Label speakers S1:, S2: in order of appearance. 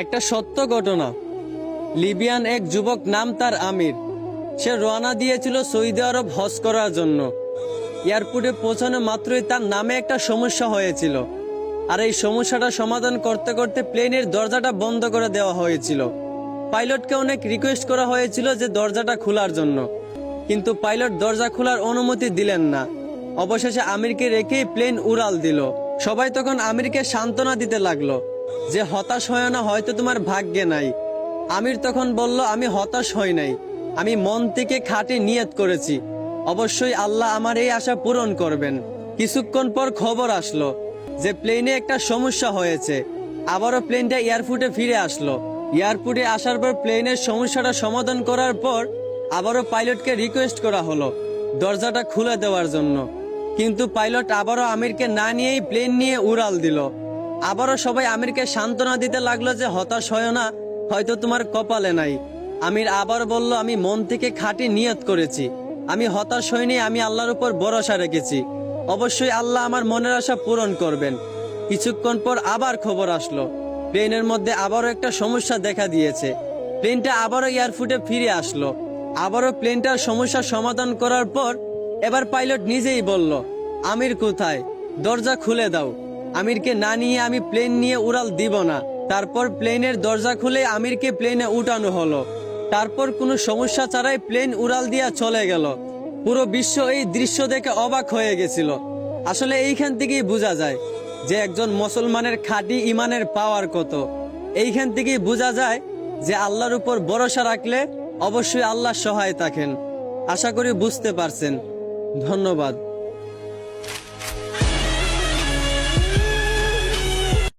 S1: একটা সত্য ঘটনা। লিবিয়ান এক যুবক, নাম তার আমির। সে রওনা দিয়েছিল সৌদি আরব হজ করার জন্য। এয়ারপোর্টে পৌঁছানো মাত্রই তার নামে একটা সমস্যা হয়েছিল। আর এই সমস্যাটা সমাধান করতে করতে প্লেনের দরজাটা বন্ধ করে দেওয়া হয়েছিল। পাইলটকে অনেক রিকোয়েস্ট করা হয়েছিল যে দরজাটা খোলার জন্য, কিন্তু পাইলট দরজা খোলার অনুমতি দিলেন না। অবশেষে আমিরকে রেখেই প্লেন উড়াল দিল। সবাই তখন আমিরকে সান্ত্বনা দিতে লাগলো যে হতাশ হয় না, হয়তো তোমার ভাগ্যে নাই। আমির তখন বলল, আমি হতাশ হই নাই, আমি মন থেকে খাঁটি নিয়ত করেছি, অবশ্যই আল্লাহ আমার এই আশা পূরণ করবেন। কিছুক্ষণ পর খবর আসলো যে প্লেনে একটা সমস্যা হয়েছে। আবারও প্লেনটা এয়ারপোর্টে ফিরে আসলো। এয়ারপোর্টে আসার পর প্লেনের সমস্যাটা সমাধান করার পর আবারও পাইলটকে রিকোয়েস্ট করা হলো দরজাটা খুলে দেওয়ার জন্য, কিন্তু পাইলট আবারও আমিরকে না নিয়েই প্লেন নিয়ে উড়াল দিল। আবারও সবাই আমিরকে সান্ত্বনা দিতে লাগলো যে হতাশ হয় না, হয়তো তোমার কপালে নাই। আমির আবার বলল, আমি মন থেকে খাঁটি নিয়ত করেছি, আমি হতাশ হইনি, আমি আল্লাহর উপর ভরসা রেখেছি, অবশ্যই আল্লাহ আমার মনের আশা পূরণ করবেন। কিছুক্ষণ পর আবার খবর আসলো প্লেনের মধ্যে আবারও একটা সমস্যা দেখা দিয়েছে। প্লেনটা আবারও এয়ারপোর্টে ফিরে আসলো। আবারও প্লেনটার সমস্যা সমাধান করার পর এবার পাইলট নিজেই বলল, আমির কোথায়, দরজা খুলে দাও। আমিরকে না নিয়ে আমি প্লেন নিয়ে উড়াল দিব না। তারপর প্লেনের দরজা খুলে আমিরকে প্লেনে উঠানো হলো। তারপর কোনো সমস্যা ছাড়াই প্লেন উড়াল দিয়া চলে গেল। পুরো বিশ্ব এই দৃশ্য দেখে অবাক হয়ে গেছিল। আসলে এইখান থেকেই বোঝা যায় যে একজন মুসলমানের খাঁটি ইমানের পাওয়ার কত। এইখান থেকেই বোঝা যায় যে আল্লাহর উপর ভরসা রাখলে অবশ্যই আল্লাহ সহায় থাকেন। আশা করি বুঝতে পারছেন। ধন্যবাদ।